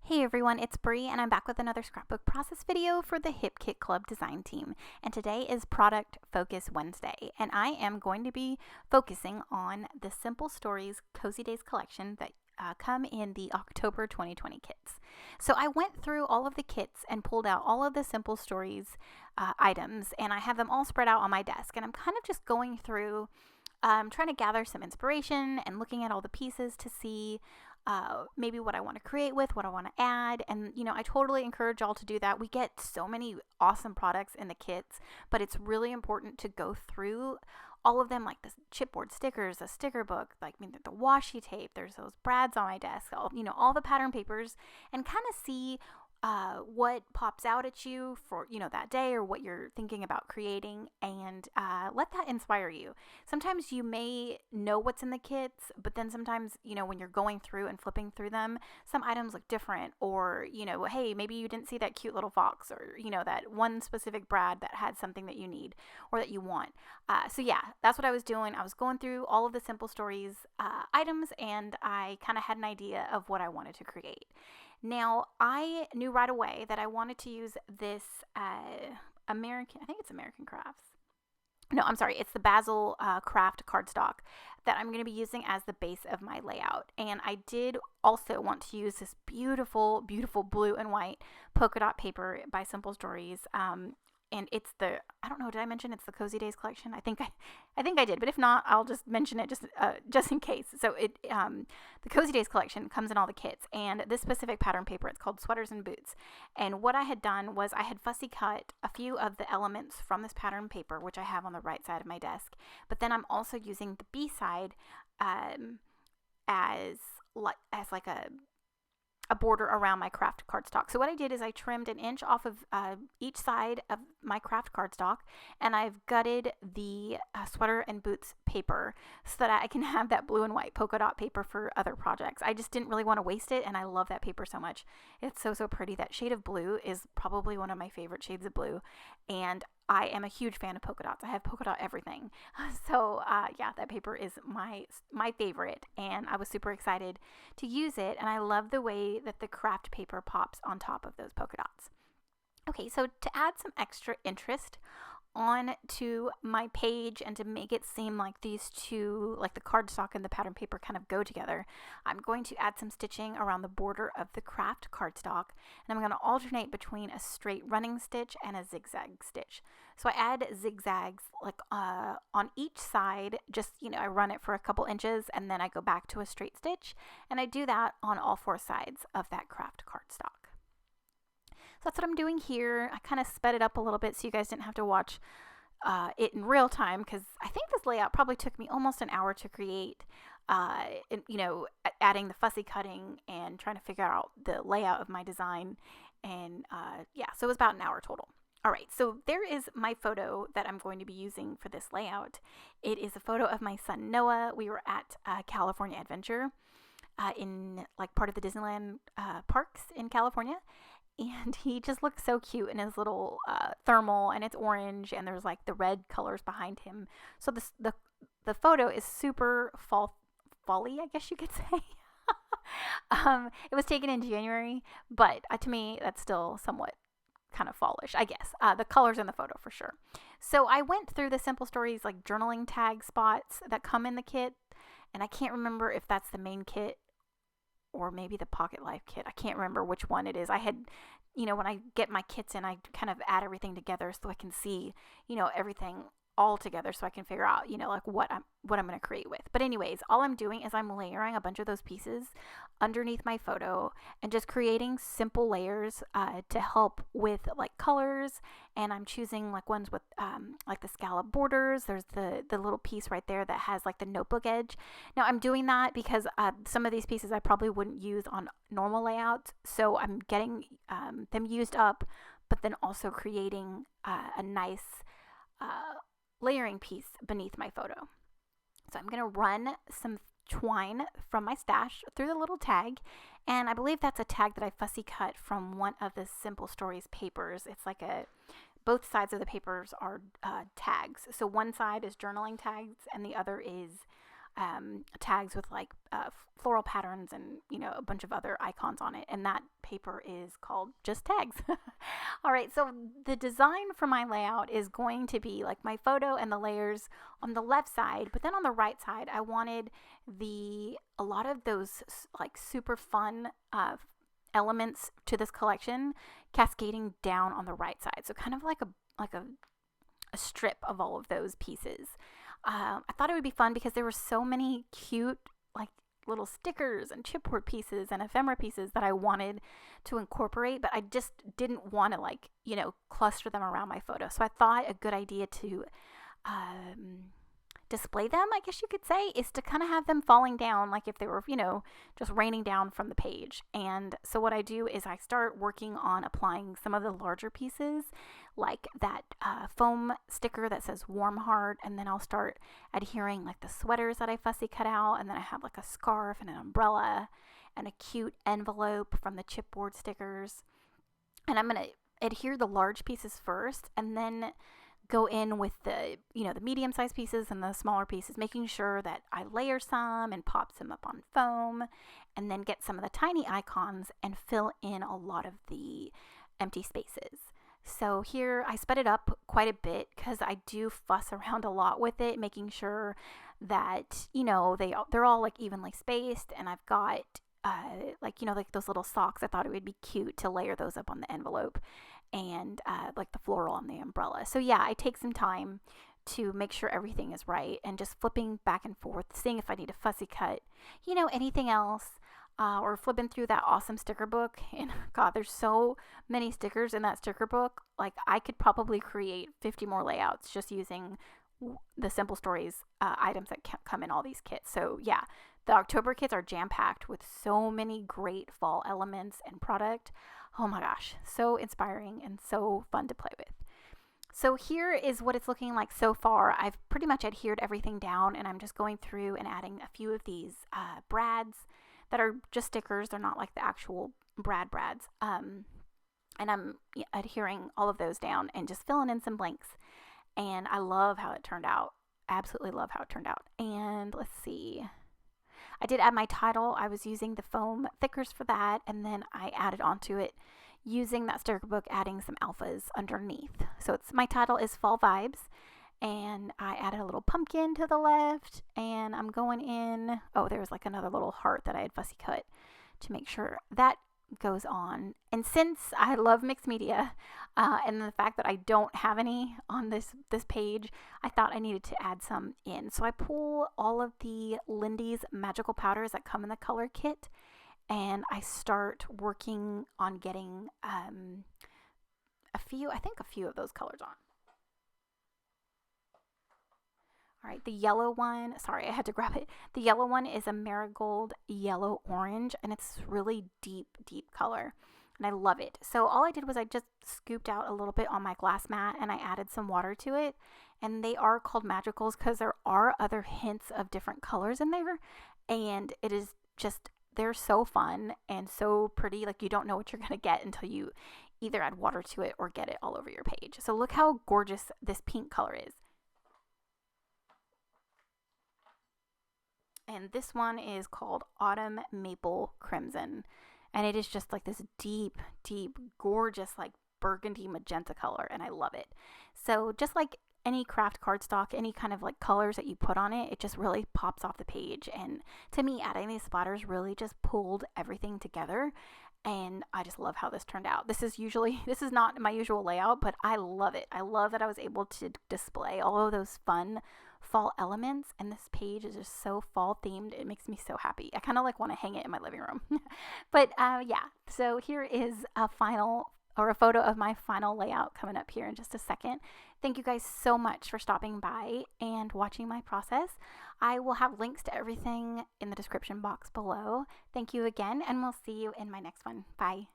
Hey everyone, it's Bri and I'm back with another scrapbook process video for the Hip Kit Club design team. And today is Product Focus Wednesday, and I am going to be focusing on the Simple Stories Cozy Days collection that come in the October 2020 kits. So I went through all of the kits and pulled out all of the Simple Stories items, and I have them all spread out on my desk. And I'm kind of just going through, trying to gather some inspiration and looking at all the pieces to see maybe what I want to create with, what I want to add. And, I totally encourage y'all to do that. We get so many awesome products in the kits, but it's really important to go through all of them, like the chipboard stickers, the sticker book, the washi tape, there's those brads on my desk, all the pattern papers, and kind of see what pops out at you for that day, or what you're thinking about creating, and let that inspire you. Sometimes you may know what's in the kits, but then sometimes when you're going through and flipping through them, some items look different, or hey, maybe you didn't see that cute little fox, or that one specific brad that had something that you need or that you want. So yeah, that's what I was doing. I was going through all of the Simple Stories items, and I kind of had an idea of what I wanted to create. Now, I knew right away that I wanted to use this I think it's American Crafts. No, I'm sorry, it's the Basil Craft cardstock that I'm going to be using as the base of my layout. And I did also want to use this beautiful, beautiful blue and white polka dot paper by Simple Stories. And it's I don't know, did I mention it's the Cozy Days collection? I think I did, but if not, I'll just mention it just in case. So the Cozy Days collection comes in all the kits, and this specific pattern paper, it's called Sweaters and Boots. And what I had done was I had fussy cut a few of the elements from this pattern paper, which I have on the right side of my desk. But then I'm also using the B side as like a border around my craft cardstock. So what I did is I trimmed an inch off of each side of my craft cardstock, and I've gutted the sweater and boots paper so that I can have that blue and white polka dot paper for other projects. I just didn't really want to waste it, and I love that paper so much. It's so pretty. That shade of blue is probably one of my favorite shades of blue, and I am a huge fan of polka dots. I have polka dot everything. So yeah, that paper is my favorite, and I was super excited to use it, and I love the way that the craft paper pops on top of those polka dots. Okay, so to add some extra interest on to my page and to make it seem like these two, like the cardstock and the pattern paper, kind of go together, I'm going to add some stitching around the border of the craft cardstock, and I'm going to alternate between a straight running stitch and a zigzag stitch. So I add zigzags like on each side, just I run it for a couple inches, and then I go back to a straight stitch, and I do that on all four sides of that craft cardstock. So that's what I'm doing here. I kind of sped it up a little bit so you guys didn't have to watch it in real time, because I think this layout probably took me almost an hour to create, adding the fussy cutting and trying to figure out the layout of my design. And yeah, so it was about an hour total. All right, so there is my photo that I'm going to be using for this layout. It is a photo of my son Noah. We were at California Adventure in part of the Disneyland parks in California. And he just looks so cute in his little thermal, and it's orange, and there's like the red colors behind him. So the photo is super fall-y, I guess you could say. It was taken in January, but to me, that's still somewhat kind of fallish, I guess. The colors in the photo for sure. So I went through the Simple Stories like journaling tag spots that come in the kit, and I can't remember if that's the main kit or maybe the Pocket Life kit. I can't remember which one it is. I had, when I get my kits in, I kind of add everything together so I can see, everything all together, so I can figure out, like what I'm going to create with. But anyways, all I'm doing is I'm layering a bunch of those pieces underneath my photo and just creating simple layers to help with like colors. And I'm choosing like ones with like the scallop borders. There's the little piece right there that has like the notebook edge. Now I'm doing that because some of these pieces I probably wouldn't use on normal layouts, so I'm getting them used up, but then also creating a nice layering piece beneath my photo. So I'm going to run some twine from my stash through the little tag, and I believe that's a tag that I fussy cut from one of the Simple Stories papers. It's like both sides of the papers are tags. So one side is journaling tags, and the other is tags with like floral patterns and, you know, a bunch of other icons on it. And that paper is called just tags. All right, so the design for my layout is going to be like my photo and the layers on the left side, but then on the right side, I wanted a lot of those like super fun elements to this collection cascading down on the right side. So kind of like a strip of all of those pieces. I thought it would be fun because there were so many cute like little stickers and chipboard pieces and ephemera pieces that I wanted to incorporate, but I just didn't want to like, you know, cluster them around my photo. So I thought a good idea to display them, I guess you could say, is to kind of have them falling down like if they were, you know, just raining down from the page. And so what I do is I start working on applying some of the larger pieces, like that foam sticker that says warm heart, and then I'll start adhering like the sweaters that I fussy cut out, and then I have like a scarf and an umbrella and a cute envelope from the chipboard stickers. And I'm going to adhere the large pieces first, and then go in with the, you know, the medium-sized pieces and the smaller pieces, making sure that I layer some and pop some up on foam, and then get some of the tiny icons and fill in a lot of the empty spaces. So here I sped it up quite a bit because I do fuss around a lot with it, making sure that, you know, they're all like evenly spaced, and I've got like, you know, like those little socks. I thought it would be cute to layer those up on the envelope, and like the floral on the umbrella. So yeah, I take some time to make sure everything is right, and just flipping back and forth, seeing if I need a fussy cut, you know, anything else, or flipping through that awesome sticker book. And God, there's so many stickers in that sticker book. Like I could probably create 50 more layouts just using the Simple Stories items that come in all these kits. So yeah, the October kits are jam-packed with so many great fall elements and product. Oh my gosh, so inspiring and so fun to play with. So here is what it's looking like so far. I've pretty much adhered everything down, and I'm just going through and adding a few of these brads that are just stickers. They're not like the actual brads. And I'm adhering all of those down and just filling in some blanks. And I love how it turned out. Absolutely love how it turned out. And let's see. I did add my title. I was using the foam thickers for that, and then I added onto it using that sticker book, adding some alphas underneath. So my title is Fall Vibes, and I added a little pumpkin to the left, and I'm going in. Oh, there was like another little heart that I had fussy cut to make sure that goes on. And since I love mixed media, and the fact that I don't have any on this page, I thought I needed to add some in. So I pull all of the Lindy's magical powders that come in the color kit, and I start working on getting a few of those colors on. All right, the yellow one, sorry, I had to grab it. The yellow one is a marigold yellow orange, and it's really deep color, and I love it. So all I did was I just scooped out a little bit on my glass mat, and I added some water to it. And they are called magicals because there are other hints of different colors in there, and it is just, they're so fun and so pretty. Like you don't know what you're going to get until you either add water to it or get it all over your page. So look how gorgeous this pink color is. And this one is called Autumn Maple Crimson. And it is just like this deep, gorgeous, like burgundy magenta color. And I love it. So just like any craft cardstock, any kind of like colors that you put on it, it just really pops off the page. And to me, adding these splatters really just pulled everything together. And I just love how this turned out. This is not my usual layout, but I love it. I love that I was able to display all of those fun fall elements, and this page is just so fall themed. It makes me so happy. I kind of like want to hang it in my living room. But yeah, so here is a photo of my final layout coming up here in just a second. Thank you guys so much for stopping by and watching my process. I will have links to everything in the description box below. Thank you again, and we'll see you in my next one. Bye.